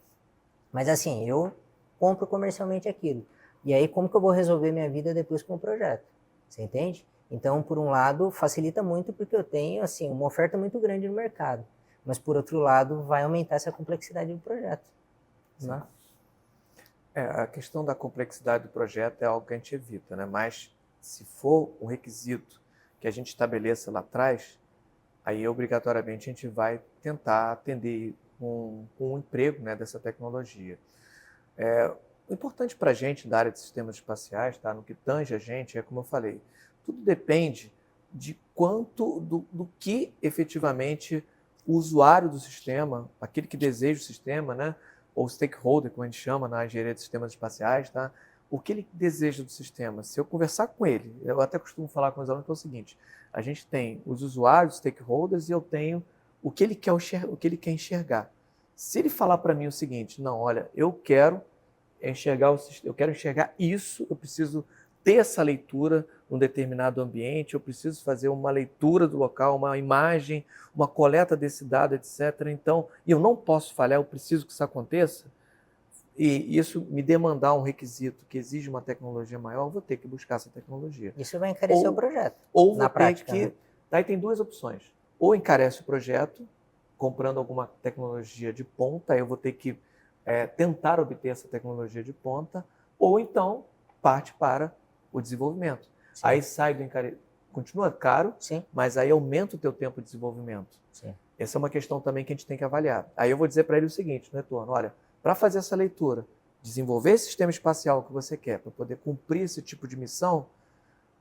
mas assim, eu compro comercialmente aquilo. E aí, como que eu vou resolver minha vida depois com o projeto? Você entende? Então, por um lado, facilita muito porque eu tenho, assim, uma oferta muito grande no mercado. Mas, por outro lado, vai aumentar essa complexidade do projeto. Né? A questão da complexidade do projeto é algo que a gente evita, né? Mas, se for um requisito que a gente estabeleça lá atrás, aí obrigatoriamente a gente vai tentar atender um emprego, né, dessa tecnologia. O importante para a gente da área de sistemas espaciais, tá, no que tange a gente, é como eu falei, tudo depende de quanto, do que efetivamente o usuário do sistema, aquele que deseja o sistema, né, ou stakeholder, como a gente chama na engenharia de sistemas espaciais, tá, o que ele deseja do sistema. Se eu conversar com ele, eu até costumo falar com os alunos que é o seguinte, a gente tem os usuários, stakeholders, e eu tenho o que ele quer enxergar. Se ele falar para mim o seguinte, não, olha, eu quero enxergar isso, eu preciso ter essa leitura num determinado ambiente, eu preciso fazer uma leitura do local, uma imagem, uma coleta desse dado, etc. Então, eu não posso falhar, eu preciso que isso aconteça, e isso me demandar um requisito que exige uma tecnologia maior, eu vou ter que buscar essa tecnologia. Isso vai encarecer o projeto. Ou vou na ter prática, que... né? Daí tem duas opções. Ou encarece o projeto, comprando alguma tecnologia de ponta, eu vou ter que tentar obter essa tecnologia de ponta, ou então parte para o desenvolvimento. Sim. Aí sai do continua caro, Sim. mas aí aumenta o teu tempo de desenvolvimento. Sim. Essa é uma questão também que a gente tem que avaliar. Aí eu vou dizer para ele o seguinte, no retorno, olha, para fazer essa leitura, desenvolver esse sistema espacial que você quer, para poder cumprir esse tipo de missão,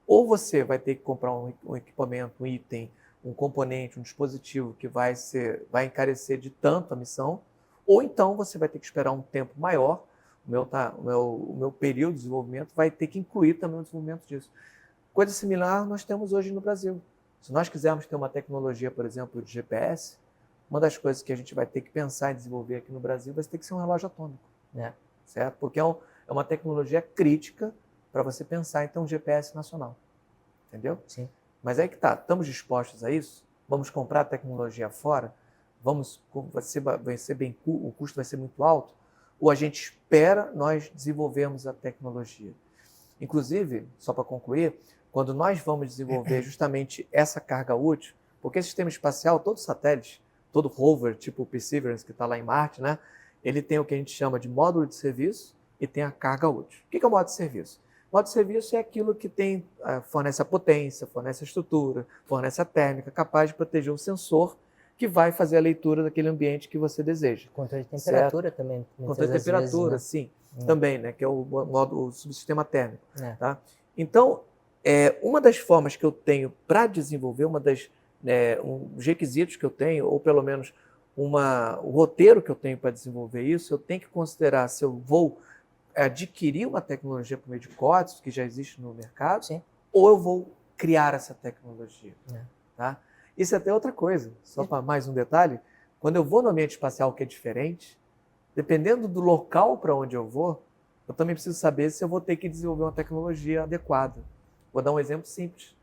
ou você vai ter que comprar um equipamento, um item, um componente, um dispositivo que vai encarecer de tanto a missão, ou então você vai ter que esperar um tempo maior, o meu período de desenvolvimento vai ter que incluir também o desenvolvimento disso. Coisa similar nós temos hoje no Brasil. Se nós quisermos ter uma tecnologia, por exemplo, de GPS, uma das coisas que a gente vai ter que pensar em desenvolver aqui no Brasil vai ter que ser um relógio atômico. Certo? Porque é uma tecnologia crítica para você pensar em ter um GPS nacional. Entendeu? Sim. Mas aí que tá, estamos dispostos a isso? Vamos comprar a tecnologia fora? O custo vai ser muito alto? Ou a gente espera nós desenvolvermos a tecnologia? Inclusive, só para concluir, quando nós vamos desenvolver justamente essa carga útil, porque esse sistema espacial, todo satélite, todo rover, tipo o Perseverance que está lá em Marte, né? Ele tem o que a gente chama de módulo de serviço e tem a carga útil. O que é o módulo de serviço? O módulo de serviço é aquilo que fornece a potência, fornece a estrutura, fornece a térmica, capaz de proteger o sensor que vai fazer a leitura daquele ambiente que você deseja. Controle de temperatura certo? Também. Controle de temperatura, vezes, né? sim, também, né? Que é o subsistema térmico. Tá? Então, uma das formas que eu tenho para desenvolver, os requisitos que eu tenho, ou pelo menos o roteiro que eu tenho para desenvolver isso, eu tenho que considerar se eu vou adquirir uma tecnologia por meio de códigos que já existe no mercado, sim, ou eu vou criar essa tecnologia. Tá? Isso é até outra coisa, só para mais um detalhe, quando eu vou no ambiente espacial que é diferente, dependendo do local para onde eu vou, eu também preciso saber se eu vou ter que desenvolver uma tecnologia adequada. Vou dar um exemplo simples.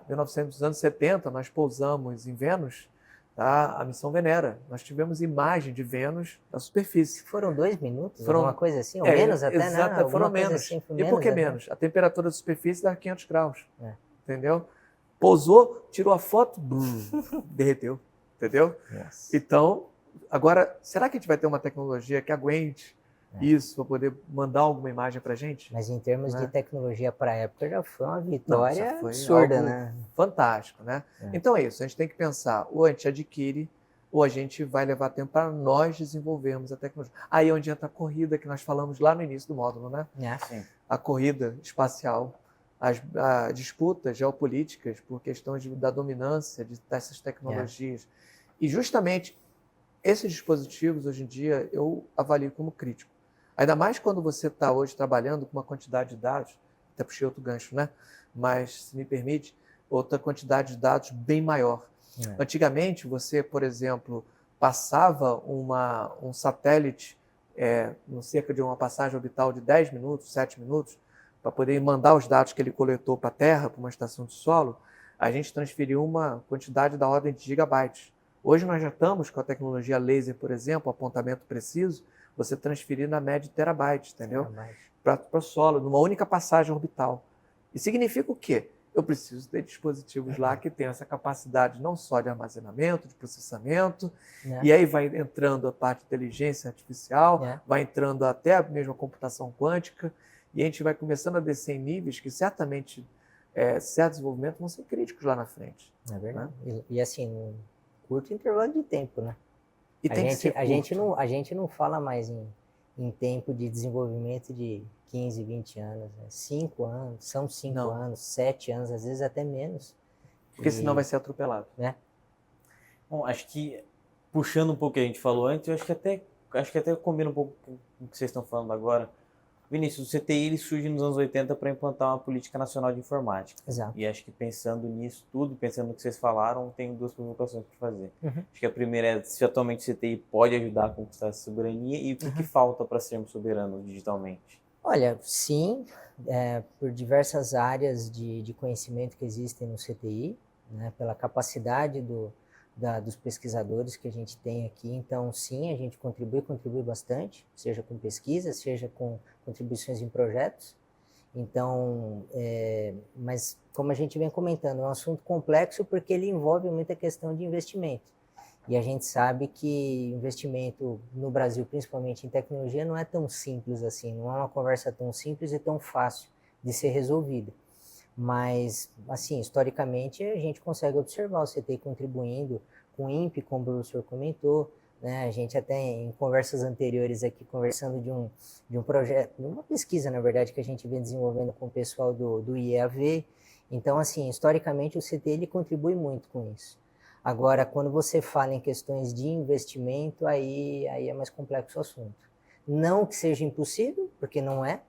Nos anos 70, nós pousamos em Vênus, tá? A missão Venera. Nós tivemos imagem de Vênus da superfície. Foram 2 minutos, alguma coisa assim? Ou menos até, exato, né? Foram menos. Assim, e por que até. menos? A temperatura da superfície dá 500 graus. Entendeu? Pousou, tirou a foto, derreteu. Entendeu? Nossa. Então, agora, será que a gente vai ter uma tecnologia que aguente isso para poder mandar alguma imagem para a gente? Mas em termos de tecnologia para a época já foi uma vitória absurda, né? Fantástico, né? Então é isso, a gente tem que pensar, ou a gente adquire, ou a gente vai levar tempo para nós desenvolvermos a tecnologia. Aí é onde entra a corrida que nós falamos lá no início do módulo, né? Sim. A corrida espacial, as disputas geopolíticas por questões da dominância dessas tecnologias. E justamente esses dispositivos, hoje em dia, eu avalio como crítico. Ainda mais quando você está hoje trabalhando com uma quantidade de dados, até puxei outro gancho, né? Mas, se me permite, outra quantidade de dados bem maior. Antigamente, você, por exemplo, passava um satélite cerca de uma passagem orbital de 10 minutos, 7 minutos, para poder mandar os dados que ele coletou para a Terra, para uma estação de solo, a gente transferiu uma quantidade da ordem de gigabytes. Hoje nós já estamos com a tecnologia laser, por exemplo, apontamento preciso, você transferir na média de terabytes, entendeu? Para o solo, numa única passagem orbital. E significa o quê? Eu preciso ter dispositivos lá que tenham essa capacidade não só de armazenamento, de processamento, e aí vai entrando a parte de inteligência artificial, vai entrando até a mesma computação quântica, e a gente vai começando a descer em níveis que certamente certos desenvolvimentos vão ser críticos lá na frente. É verdade. Né? E assim, num curto intervalo de tempo, né? E a gente não fala mais em tempo de desenvolvimento de 15, 20 anos. Né? 5 anos, são 5 anos, 7 anos, às vezes até menos. Porque senão vai ser atropelado. Né? Bom, acho que, puxando um pouco o que a gente falou antes, eu acho que até combina um pouco com o que vocês estão falando agora. Vinícius, o CTI ele surge nos anos 80 para implantar uma política nacional de informática. Exato. E acho que pensando nisso tudo, pensando no que vocês falaram, tenho duas provocações para fazer. Acho que a primeira é se atualmente o CTI pode ajudar a conquistar essa soberania e o que falta para sermos soberanos digitalmente. Olha, sim, por diversas áreas de conhecimento que existem no CTI, né, pela capacidade dos pesquisadores que a gente tem aqui. Então, sim, a gente contribui bastante, seja com pesquisa, seja com contribuições em projetos. Então, mas como a gente vem comentando, é um assunto complexo porque ele envolve muita questão de investimento. E a gente sabe que investimento no Brasil, principalmente em tecnologia, não é tão simples assim, não é uma conversa tão simples e tão fácil de ser resolvida. Mas, assim, historicamente, a gente consegue observar o CTI contribuindo com o INPE, como o professor comentou, né? A gente até em conversas anteriores aqui, conversando de um projeto, de uma pesquisa, na verdade, que a gente vem desenvolvendo com o pessoal do IEAV. Então, assim, historicamente, o CTI ele contribui muito com isso. Agora, quando você fala em questões de investimento, aí é mais complexo o assunto. Não que seja impossível, porque não é,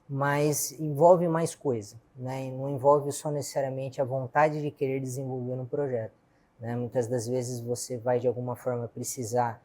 mas envolve mais coisa, né? E não envolve só necessariamente a vontade de querer desenvolver um projeto, né? Muitas das vezes você vai, de alguma forma, precisar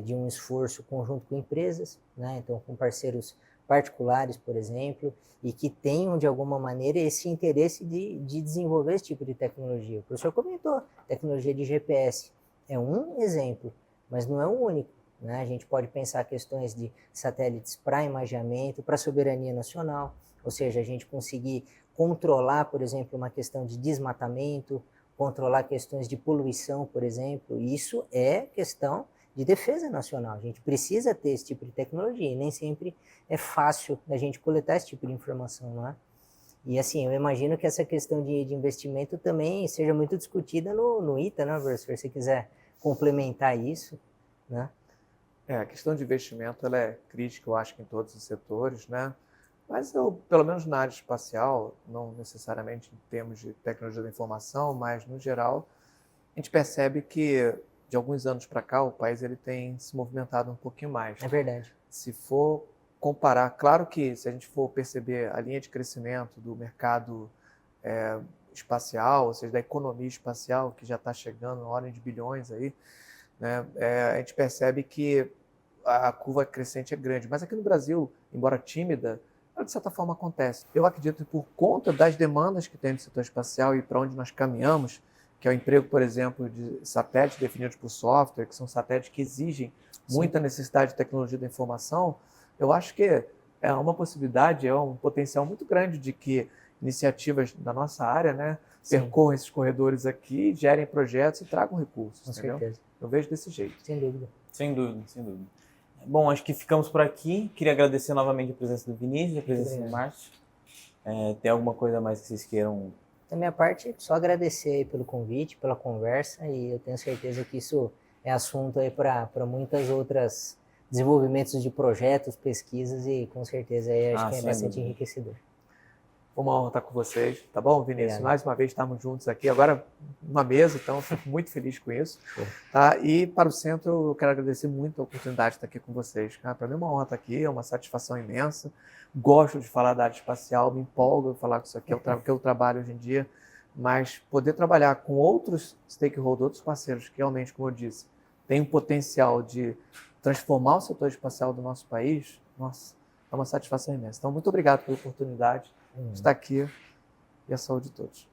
de um esforço conjunto com empresas, né? Então, com parceiros particulares, por exemplo, e que tenham, de alguma maneira, esse interesse de desenvolver esse tipo de tecnologia. O professor comentou, tecnologia de GPS é um exemplo, mas não é o único, né? A gente pode pensar questões de satélites para imageamento, para soberania nacional, ou seja, a gente conseguir controlar, por exemplo, uma questão de desmatamento, controlar questões de poluição, por exemplo. Isso é questão de defesa nacional. A gente precisa ter esse tipo de tecnologia e nem sempre é fácil a gente coletar esse tipo de informação, não é? E assim, eu imagino que essa questão de investimento também seja muito discutida no ITA, né, professor? Se você quiser complementar isso, né? A questão de investimento ela é crítica, eu acho que em todos os setores, né? Mas pelo menos na área espacial, não necessariamente em termos de tecnologia da informação, mas no geral, a gente percebe que de alguns anos para cá o país ele tem se movimentado um pouquinho mais. É verdade. Se for comparar, claro que se a gente for perceber a linha de crescimento do mercado espacial, ou seja, da economia espacial, que já está chegando na ordem de bilhões aí, né, a gente percebe que a curva crescente é grande. Mas aqui no Brasil, embora tímida, ela de certa forma acontece. Eu acredito que por conta das demandas que tem no setor espacial e para onde nós caminhamos, que é o emprego, por exemplo, de satélites definidos por software, que são satélites que exigem muita necessidade de tecnologia da informação, eu acho que é uma possibilidade, é um potencial muito grande de que iniciativas da nossa área, né, percorram esses corredores aqui, gerem projetos e tragam recursos. Com certeza. Eu vejo desse jeito. Sem dúvida. Sem dúvida, sem dúvida. Bom, acho que ficamos por aqui. Queria agradecer novamente a presença do Vinícius, a presença do Márcio. Tem alguma coisa mais que vocês queiram? Da minha parte, só agradecer aí pelo convite, pela conversa, e eu tenho certeza que isso é assunto aí para muitas outras desenvolvimentos de projetos, pesquisas, e com certeza aí acho que é bastante enriquecedor. Foi uma honra estar com vocês, tá bom, Vinícius? Obrigado. Mais uma vez estamos juntos aqui, agora numa mesa, então fico muito feliz com isso. Tá? E para o centro, eu quero agradecer muito a oportunidade de estar aqui com vocês. Para mim é uma honra estar aqui, é uma satisfação imensa. Gosto de falar da área espacial, me empolgo falar com isso aqui, que eu trabalho hoje em dia, mas poder trabalhar com outros stakeholders, outros parceiros que realmente, como eu disse, têm um potencial de transformar o setor espacial do nosso país, nossa, é uma satisfação imensa. Então, muito obrigado pela oportunidade de estar aqui e a saúde de todos.